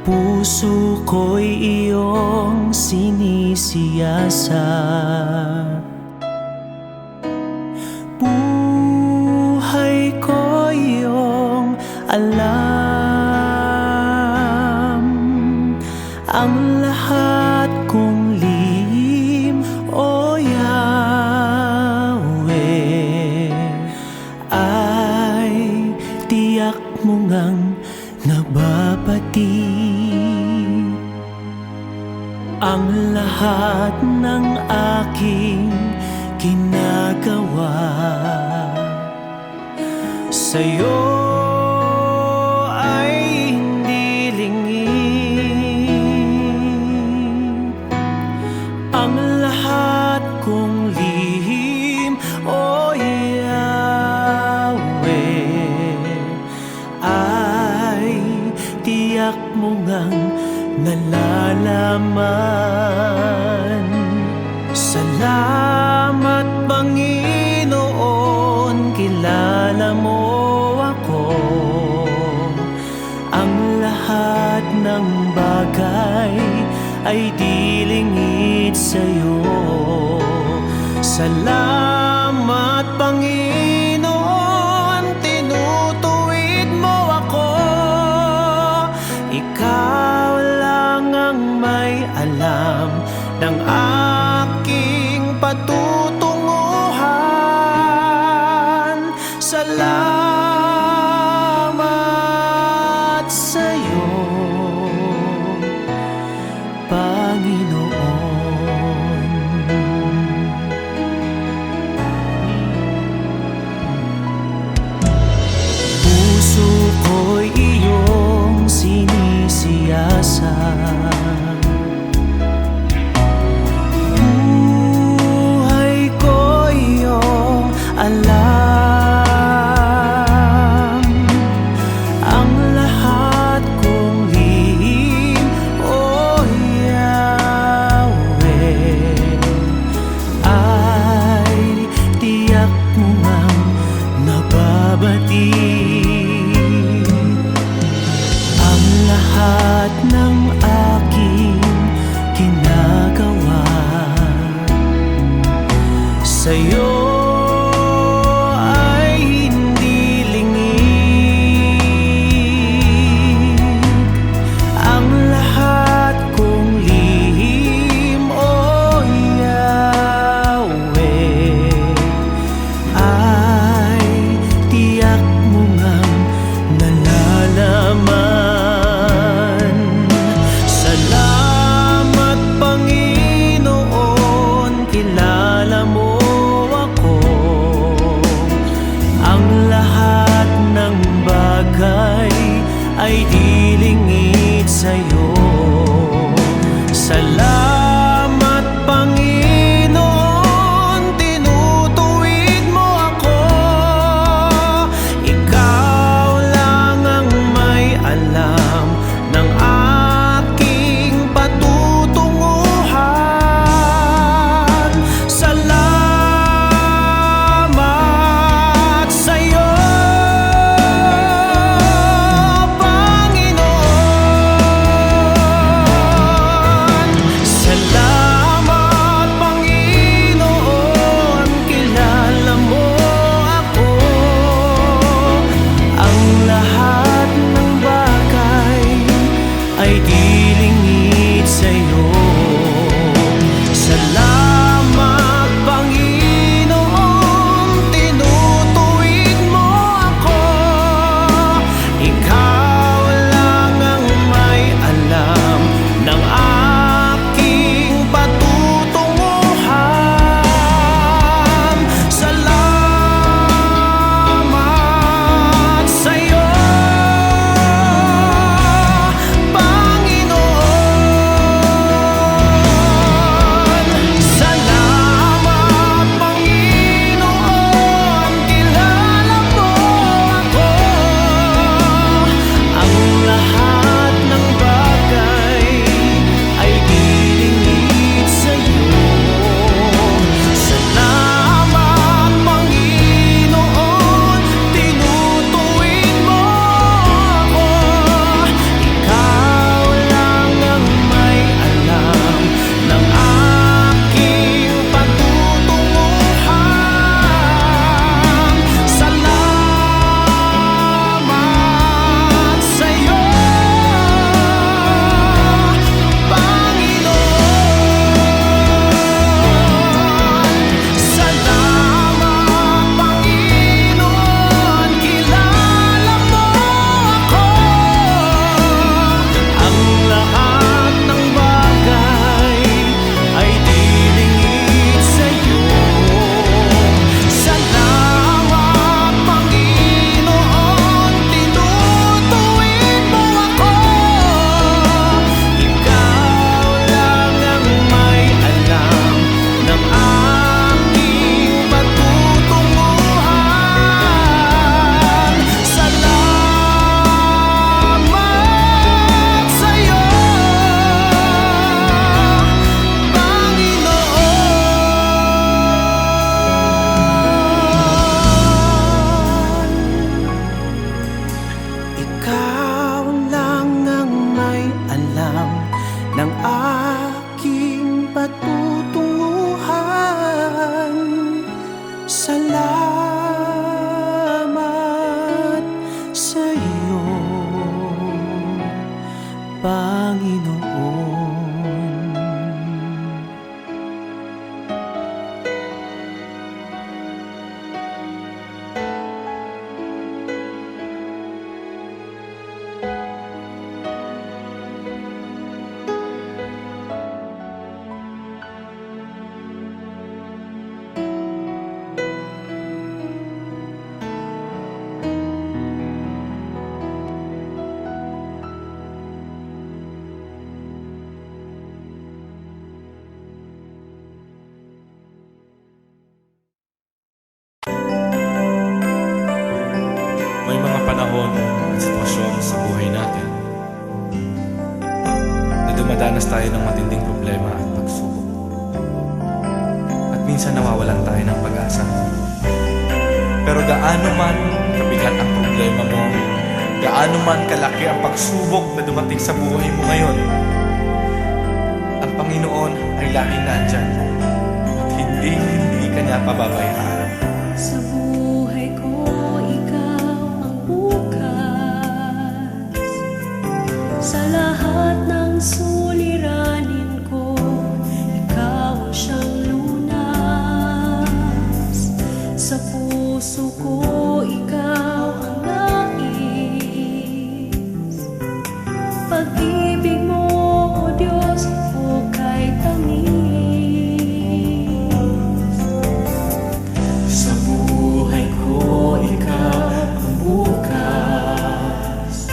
Puso ko'y iyong sinisiyasa, buhay ko iyong alam. Ang lahat kong lihim, O Yahweh, ay tiyak mo ngang nababati. Ang lahat ng aking ginagawa sa'yo ay hindi lingid. Ang lahat kong lihim, O Yahweh, ay tiyak mo ngang nalalaman. Salamat, Panginoon, kilala mo ako. Ang lahat ng bagay ay di lingid sa'yo. Salamat, Panginoon, tinutuwid mo ako. Ikaw lang ang may alam ng aking patutunguhan. Salamat sa'yo, Panginoon. Puso ko'y iyong sinisiyasa, buhay ko iyong alam. Ang lahat kong lihim, O Yahweh, ay tiyak mo ngang nababati. Ang lahat ng aking ginagawa sa'yo ay hindi lingid. Ang lahat kong lihim, O Yahweh, panahon at sitwasyon sa buhay natin na dumadanas tayo ng matinding problema at pagsubok. At minsan nawawalan tayo ng pag-asa. Pero gaano man kabigat ang problema mo, gaano man kalaki ang pagsubok na dumating sa buhay mo ngayon, ang Panginoon ay laging nandyan at hindi ka niya pababayaan. Sa buhay ko, ikaw ang bukas. Sa lahat ng suliranin ko, ikaw ang siyang lunas. Sa puso ko, ikaw ang nais. Pag-ibig mo, O Diyos, hukay tamis. Sa buhay ko, ikaw ang bukas.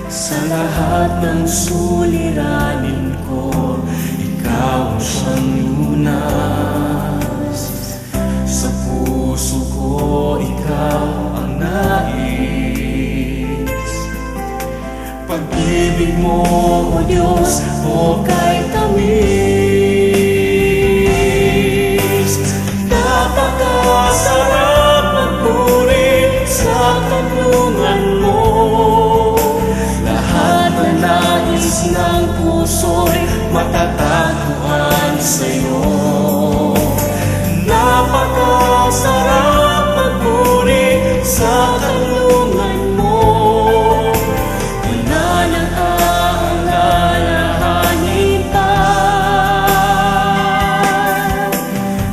Sa lahat ng suliranin ko, ikaw ang siyang lunas. Sa puso ko, ikaw ang nais. Pag-ibig mo, O Diyos, hukay tamis. Napakasarap magpuri sa kanlungan mo. Lahat na nais ng puso'y matatagpuan sa'yo. Napakasarap magpuri sa kanlungan mo. Wala nang aalalahanin pa.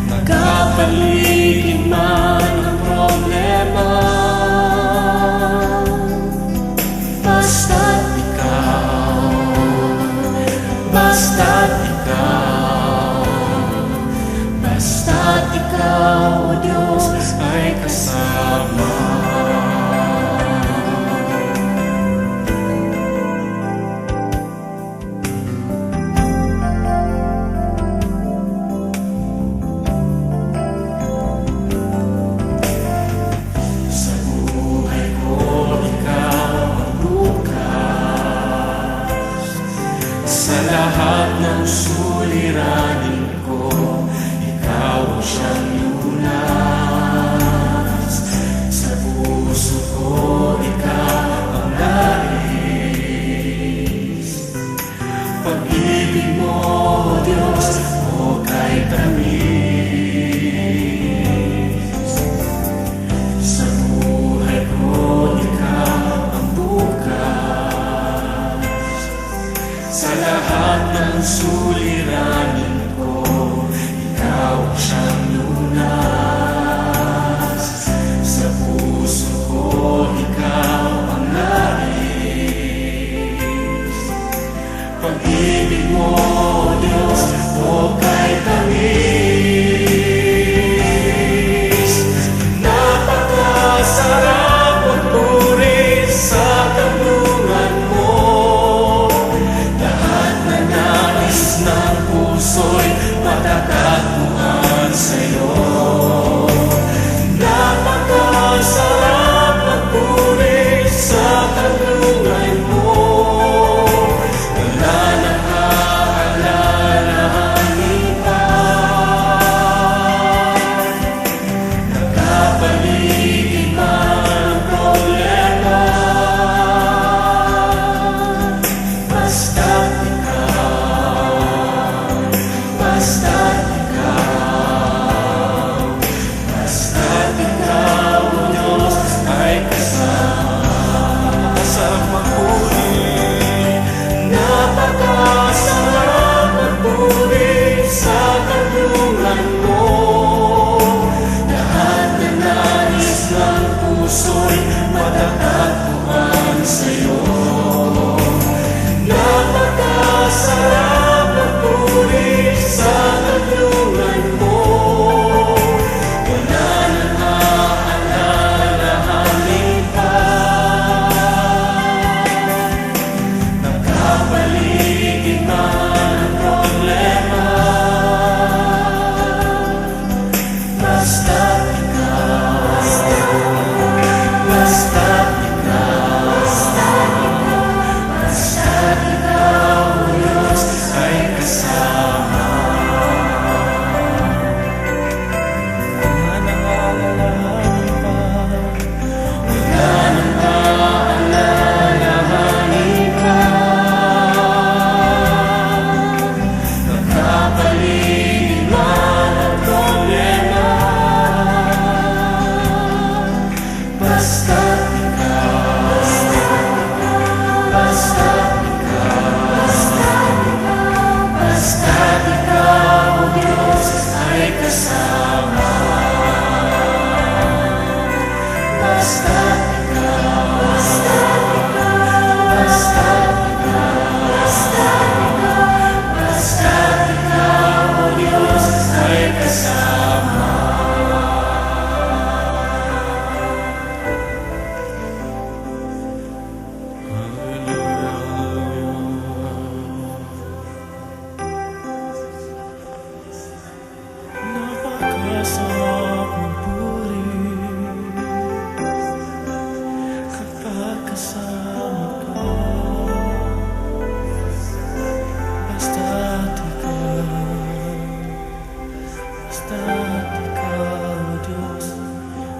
Nagkapaligid man ang problema, basta't ikaw, basta't ikaw, basta't ikaw, O Diyos, ay kasama. Sa buhay ko, ikaw ang bukas. Sa lahat ng suliranin ko, ikaw ang siyang lunas. Sa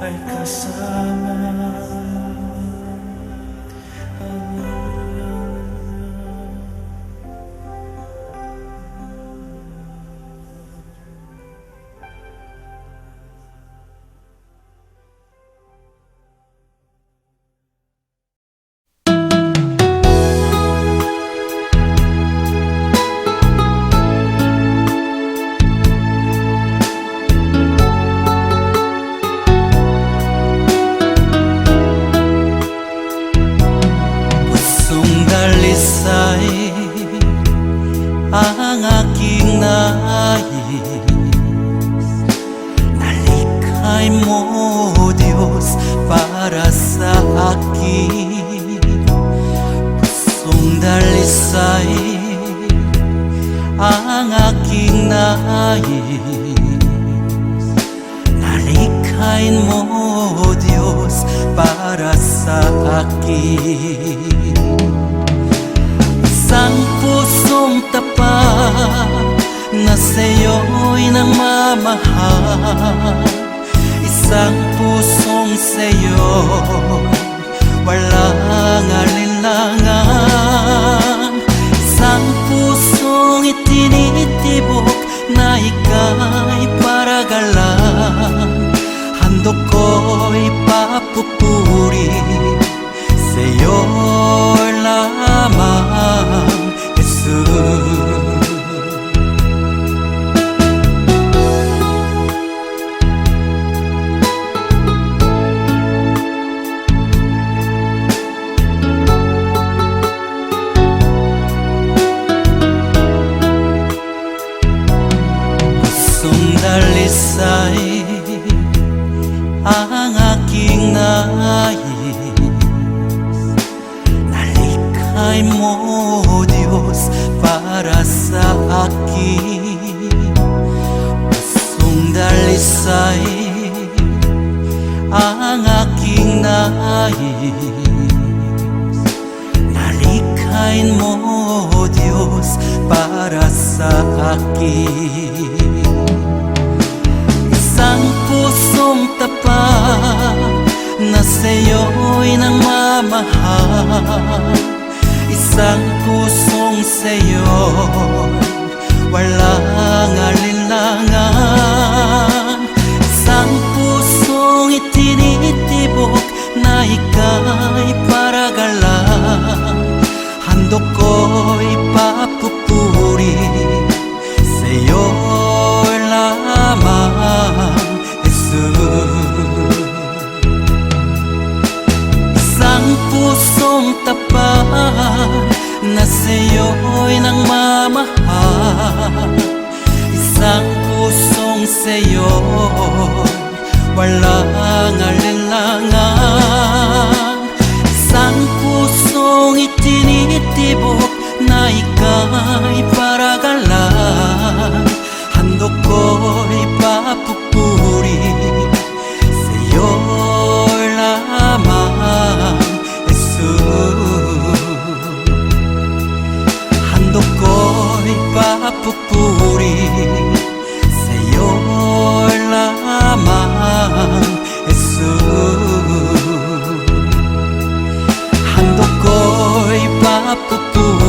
ay kasama. Pusong dalisay ang aking nais, nalikhay mo, Diyos, para sa akin. Pusong dalisay ang aking nais, nalikhain mo, Diyos, para sa akin. Isang pusong tapat na sa'yo'y nagmamahal, isang pusong sa'yo walang alinlangan, isang pusong itinitibok na ika'y paragalan. Handog ko'y papupuri sa'yo lamang, Jesus. Pusong dalisay ang aking nais, nalikhay mo, Diyos, para sa akin. Pusong dalisay ang aking nais, nalikhain mo, Diyos, para sa akin. Isang pusong tapat na sa'yo'y nagmamahal, isang pusong sa'yo walang alinlangan, isang pusong itinitibok na ika'y paragalan. Handog ko'y papupuri sa'yo lamang, Jesus. Isang pusong tapat na sa'yo'y nagmamahal, isang pusong sa'yo walang alinlangan, isang pusong itinitibok na ika'y paragalan. Handog ko'y papupuri sa'yo lamang, Jesus. Handog ko'y papupuri sa'yo lamang, Jesus. Handog ko'y papupuri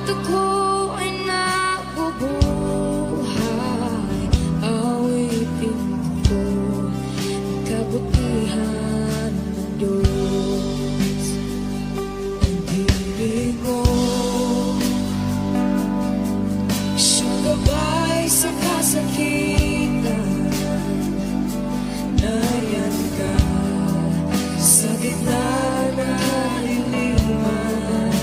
ako ay nabubuhay, awitin ko ang kabutihan ng Diyos. Ang ibig mo, siyang gabay sa kasakitan. Nayan ka sa gitna ng kaliliman.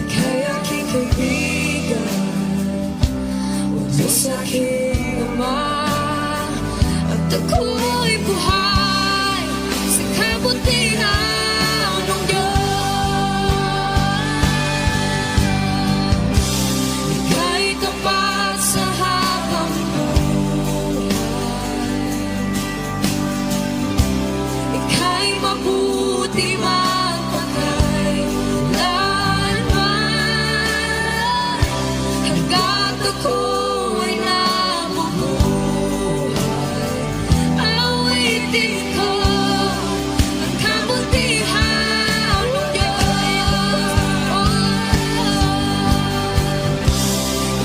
Ika'y aking kaibigan, o Diyos aking Ama. At ako'y buhay sa kabutihan ng Diyos. Ika'y tapat sa habang buhay. Ika'y mabuti magpakailanman. Hanggat ako'y nabubuhay, awitin ko ang kabutihan ng Diyos.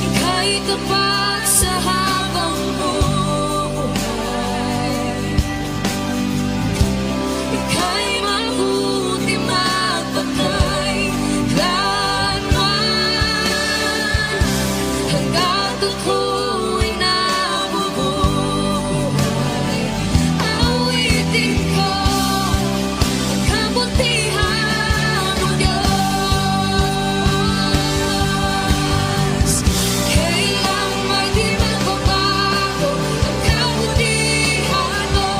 Ika'y tapat sa habang buhay. Ika'y mabuti magpakailanman. Hanggat ako'y nabubuhay, awitin ko ang kabutihan ng Diyos. Kailan may di magbabago ang kabutihan mo.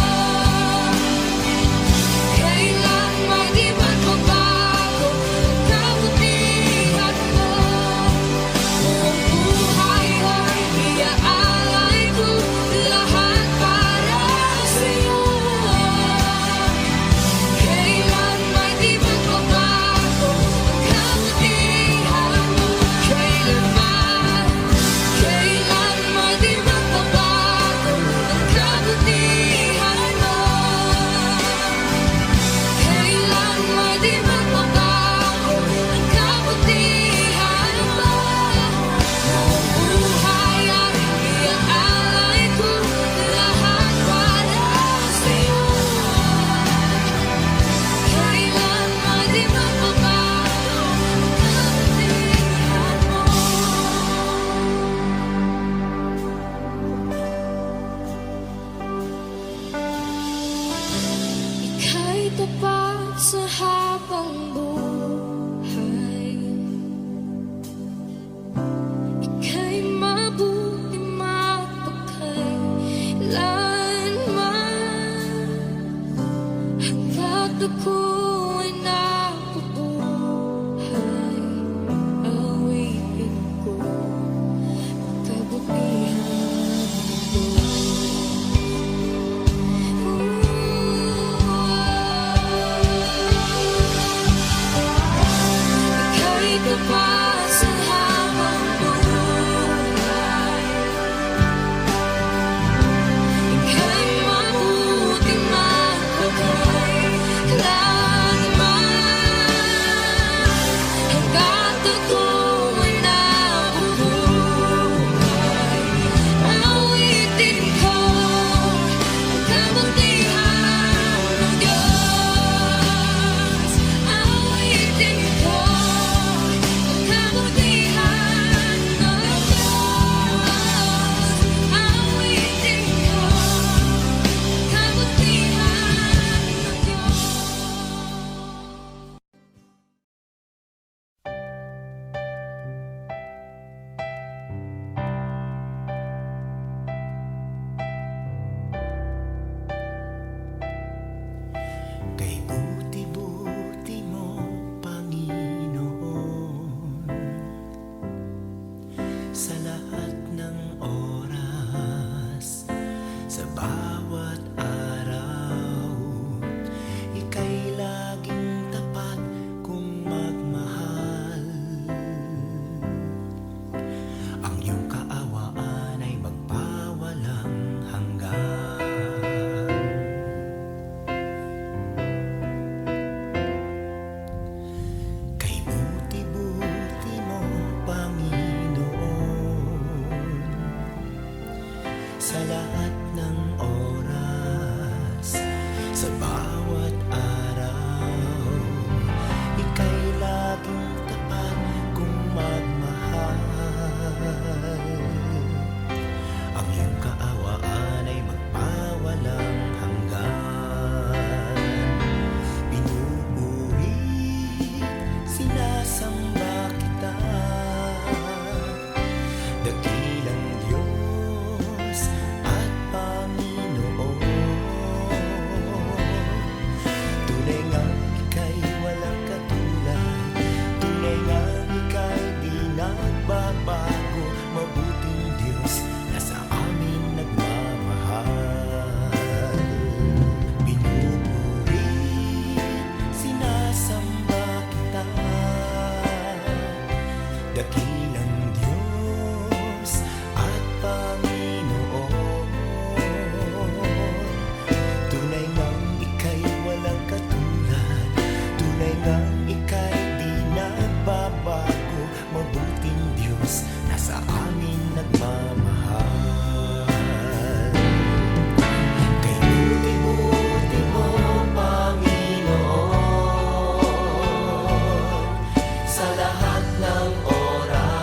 Kailan may di magbabago ang kabutihan mo. Buong buhay ay iaalay ko lahat para sa'yo. Kailan may di magbabago ang kabutihan mo. Kailan may di magbabago ang kabutihan mo. Kailan may di magbabago ang kabutihan mo. Buong buhay ay iaalay ko lahat para sa'yo. Kailan may di magbabago ang kabutihan mo. Ika'y tapat sa habang buhay. Ika'y mabuti magpakailanman. Hanggat ako'y nabubuhay, awitin ko ang kabutihan ng Ika'y tapat sa habang buhay. Ika'y mabuti magpakailanman. Hanggat ako'y nabubuhay, awitin ko ang kabutihan ng Diyos. Awitin ko ang dakilang Diyos at Panginoon. Tunay ngang ika'y walang katulad, tunay ngang ika'y di nagbabago. Mabuting Diyos na sa amin nagmamahal. Kay buti-buti mo, Panginoon, sa lahat ng oras.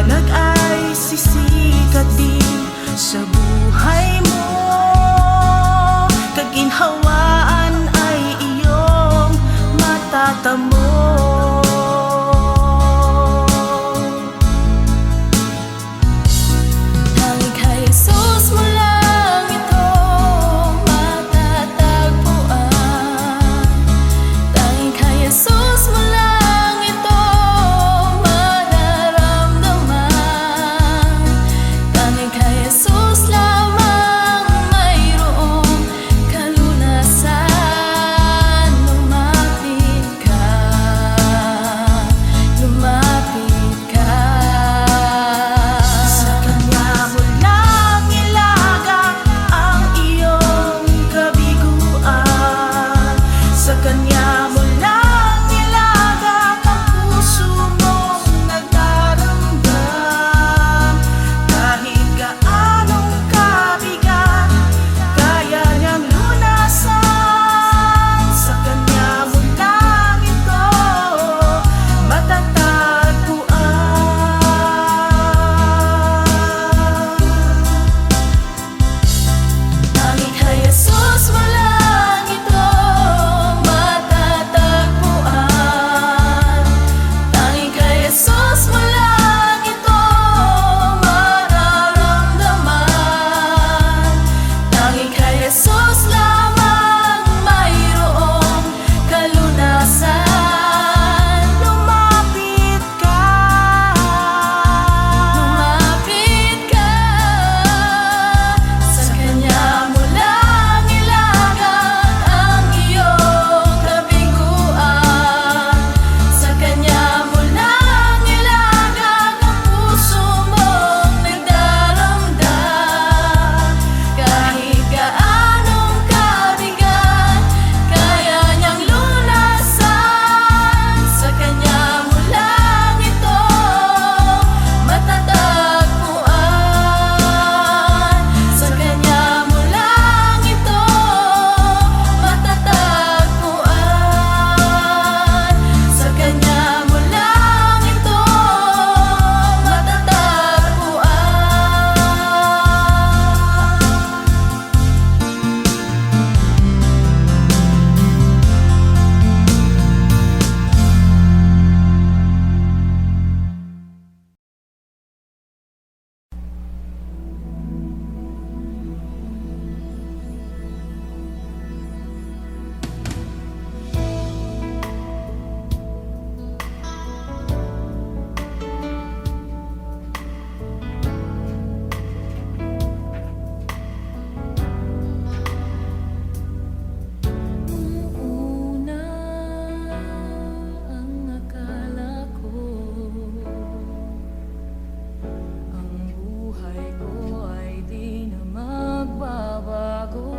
liwanag ay sisikat din sa buhay mo. Kaginhawaan ay iyong matatamo. Tanging kay Jesus mo lang ito matatagpuan. Tanging kay Jesus mo lang ito mararamdaman. Tanging kay Jesus lamang mayroong kalunasan. Lumapit ka, lumapit ka. Sa Kanya mo lang ilagak ang iyong kabiguan. Sa Kanya mo lang ilagak ang puso mong nagdaramdam. Kahit gaanong kabigat, kaya niyang lunasan. Sa Kanya mo lang ito matatagpuan. Tanging kay Jesus mo lang ito matatagpuan. Tanging kay Jesus mo lang ito mararamdaman. Tanging kay Jesus lamang mayroong kalunasan. Lumapit ka, lumapit ka. Sa Kanya mo lang ilagak ang iyong kabiguan. Sa Kanya mo lang ilagak ang puso mong nagdaramdam. Kahit gaanong kabigat, kaya niyang lunasan. Sa Kanya mo lang ito matatagpuan. Sa Kanya mo lang ito matatagpuan. Sa Kanya mo lang ito matatagpuan. Una ang akala ko, ang buhay ko ay di na magbabago.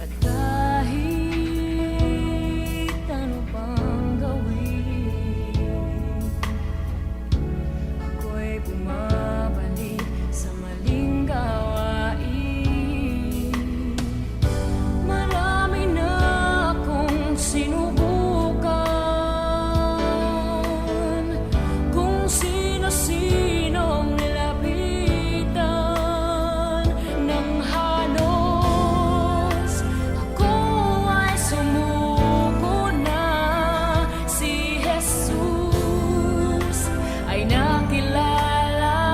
At kahit ano pang gawin, ako'y bumabalik sa maling gawain. Marami na akong sinubukan, kung sino-sinong nilapitan ng halos. Ako ay sumuko na, si Jesus ay nakilala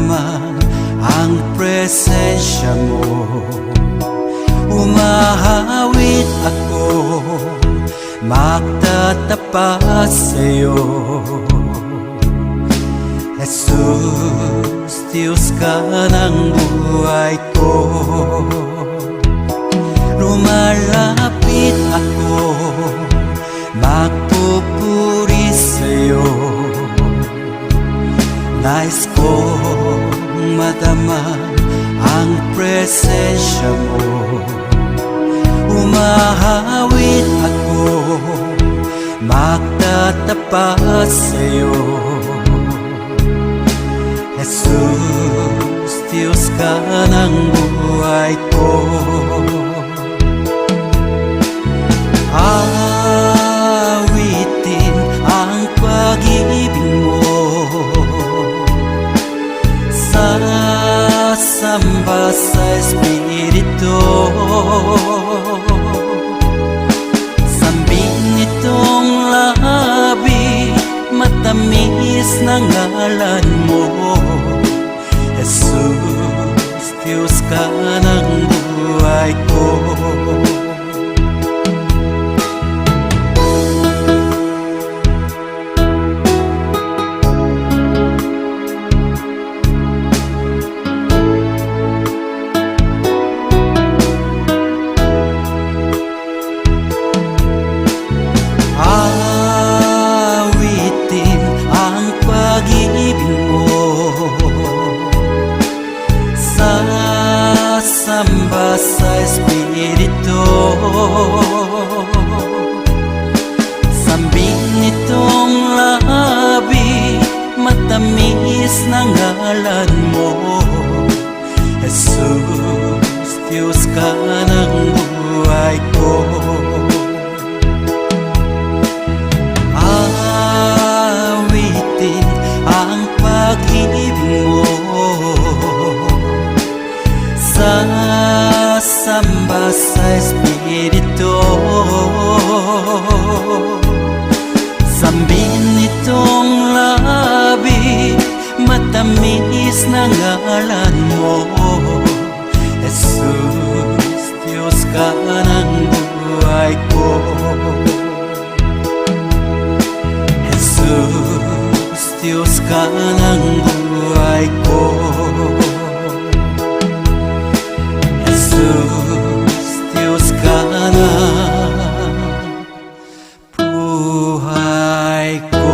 madama ang presensya mo. Umahawit ako, magtatapat sa'yo. Jesus, Diyos ka ng buhay ko. Lumalapit ako, magpupuri sa'yo. Nais kong madama ang presensya mo. Umahawit ako, magtatapat sa'yo. Jesus, Diyos ka ng buhay ko. Awitin ang pag-ibig mo, sasamba sa Espiritu. Sambing nitong labi, matamis na ngalan mo. Jesus, Diyos ka ng buhay ko. Awitin ang pag-ibig mo, sasamba sa Espiritu. Sambing nitong labi, matamis na ngalan mo. Jesus, Diyos ka ng buhay ko. Awitin ang pag-ibig mo, sasamba sa Espiritu. Sambing nitong labi, matamis na ngalan mo. Jesus, Diyos ka ng buhay ko. Jesus, Diyos ka ng buhay ko. Jesus, Diyos ka ng buhay ko.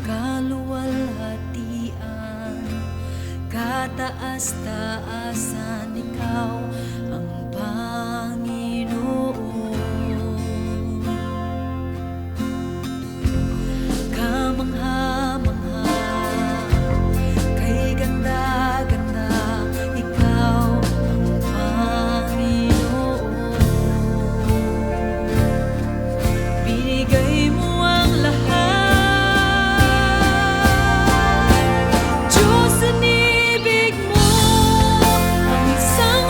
Kaluwalhatian, kataas-taasan, ikaw ang Panginoon. Kamangha-mangha, kay ganda-ganda, ikaw ang Panginoon. Binigay mo ang lahat, Diyos, inibig mo ang isang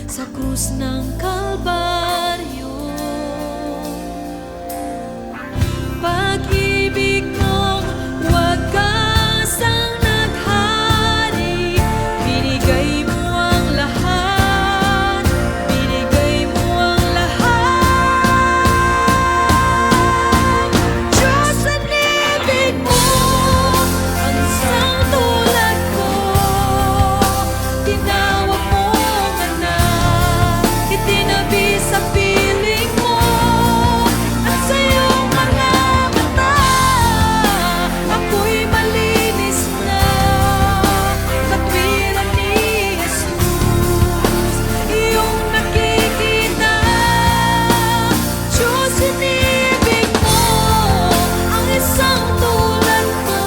sa krus ng Kalbaryo. Pag-ibig mong wagasang naghari, binigay mo ang lahat, binigay mo ang lahat. Diyos, ang ibig mo, ang isang tulad ko, tinawag mong anak, itinabi sa piling mo, at sa iyong mga mata, ako'y malinis na, katwiran ni Jesus, iyong nakikita. Diyos, inibig mo, ang isang tulad ko,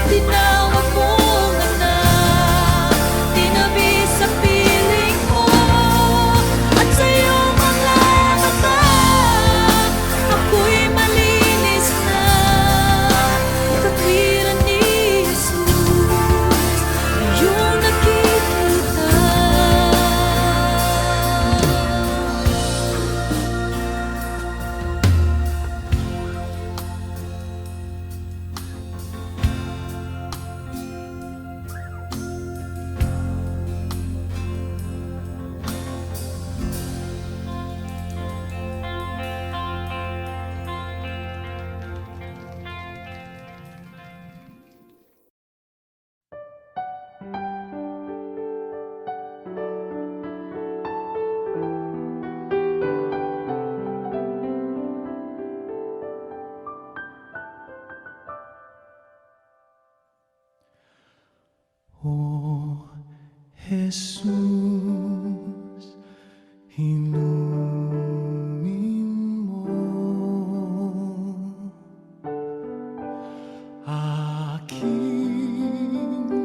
tinawag mong anak, tinabi sa piling mo, at sa iyong mga mata, ako'y malinis na, katwiran ni Jesus, iyong nakikita. O Jesus, inumin mo aking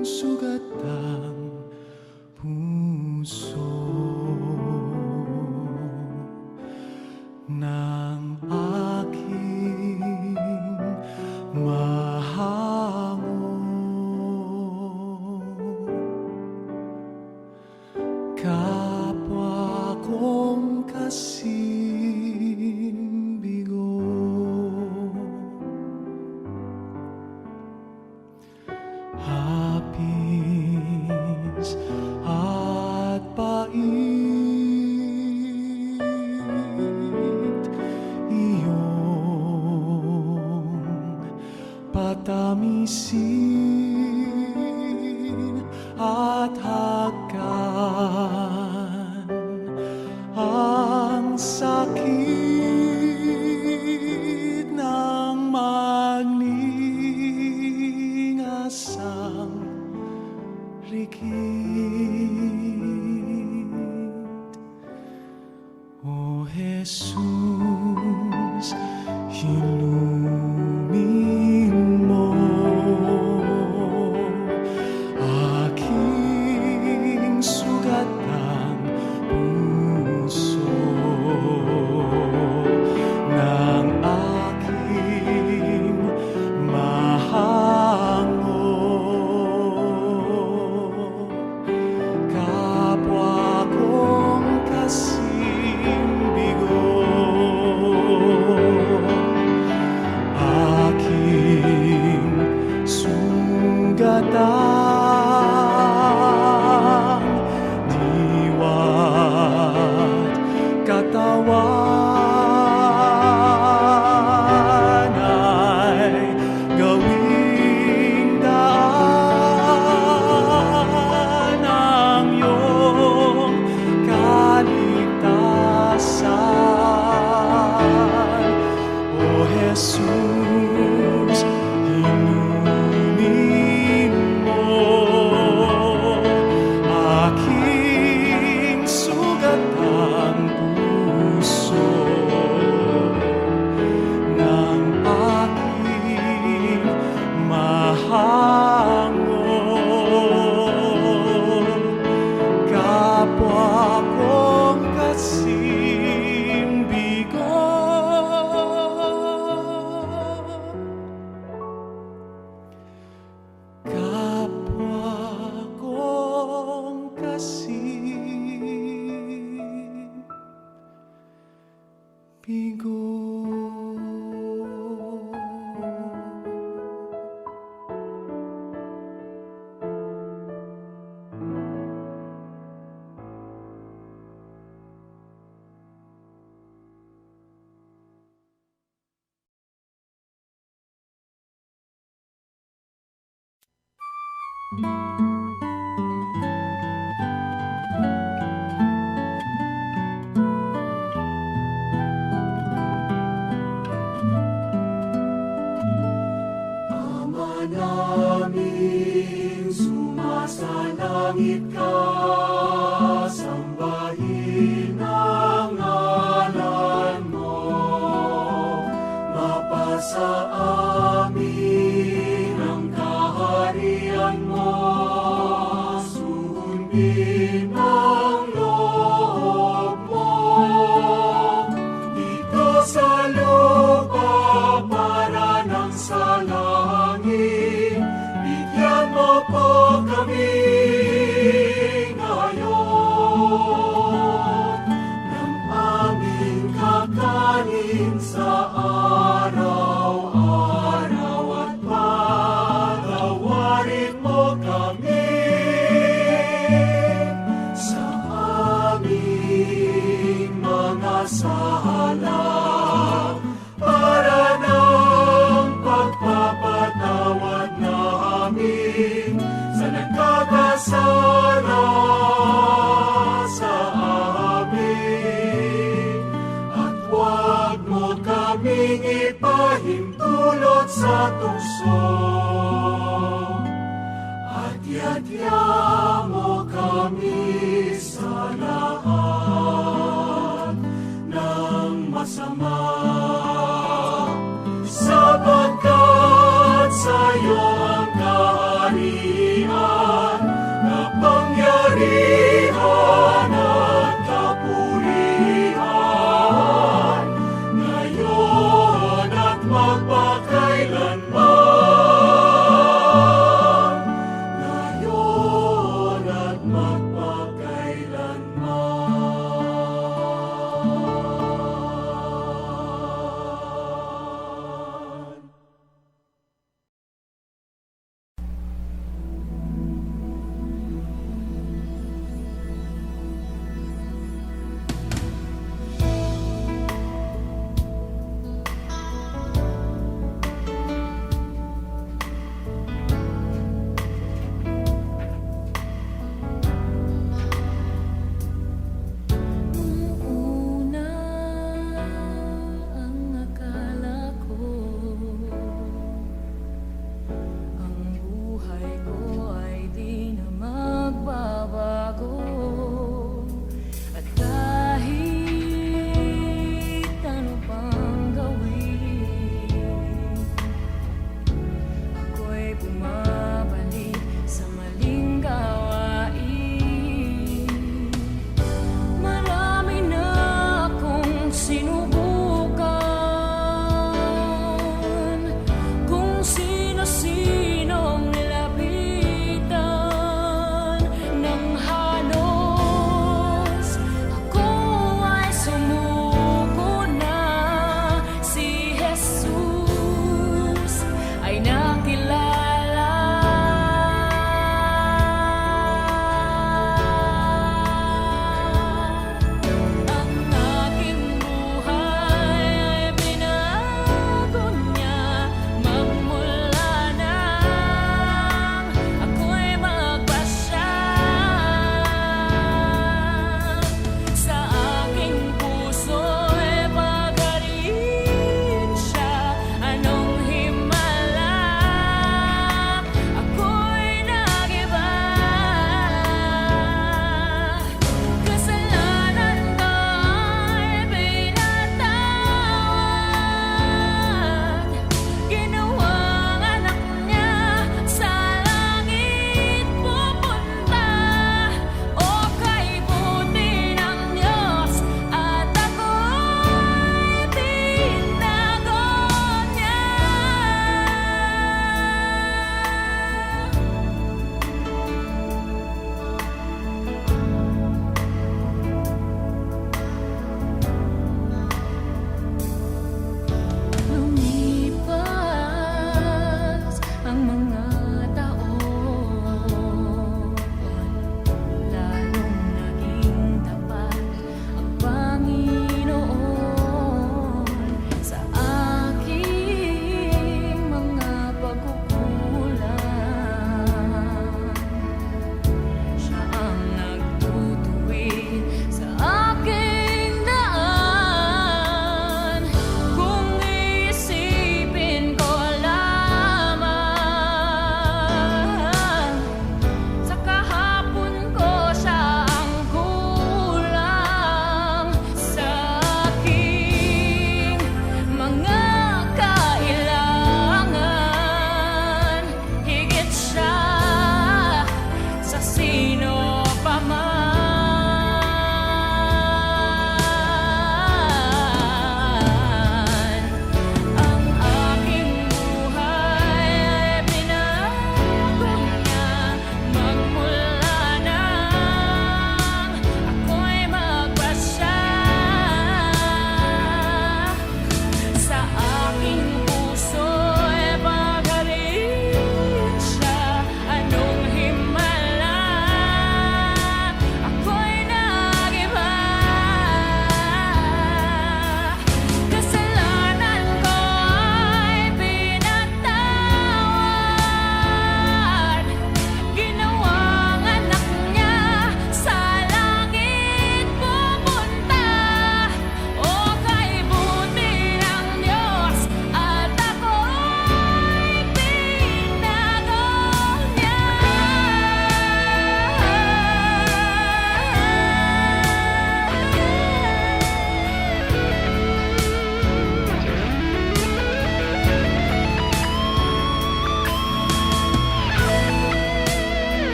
sugatang puso ng aking mahango. Kapwa kong kasimbigo, hapis at pait, iyong patamisin at hagkan ang sakit ng magningasang rikit. O Jesus, inumin mo aking sugatang puso ng aking mahango. Kapwa kong kasimbigo, Ama namin, sumasalangit ka, sambahin ang ngalan mo. Mapasa amin ang kaharian mo, sundin ang loob mo. Dito sa lupa para ng sa langit, bigyan mo po kami ngayon ng aming kakanin sa araw-araw at patawarin mo kami sa aming mga sala para ng pagpapatawad namin sa nagkakasala sa amin. At huwag mo kaming ipahintulot sa tukso, at yadya mo kami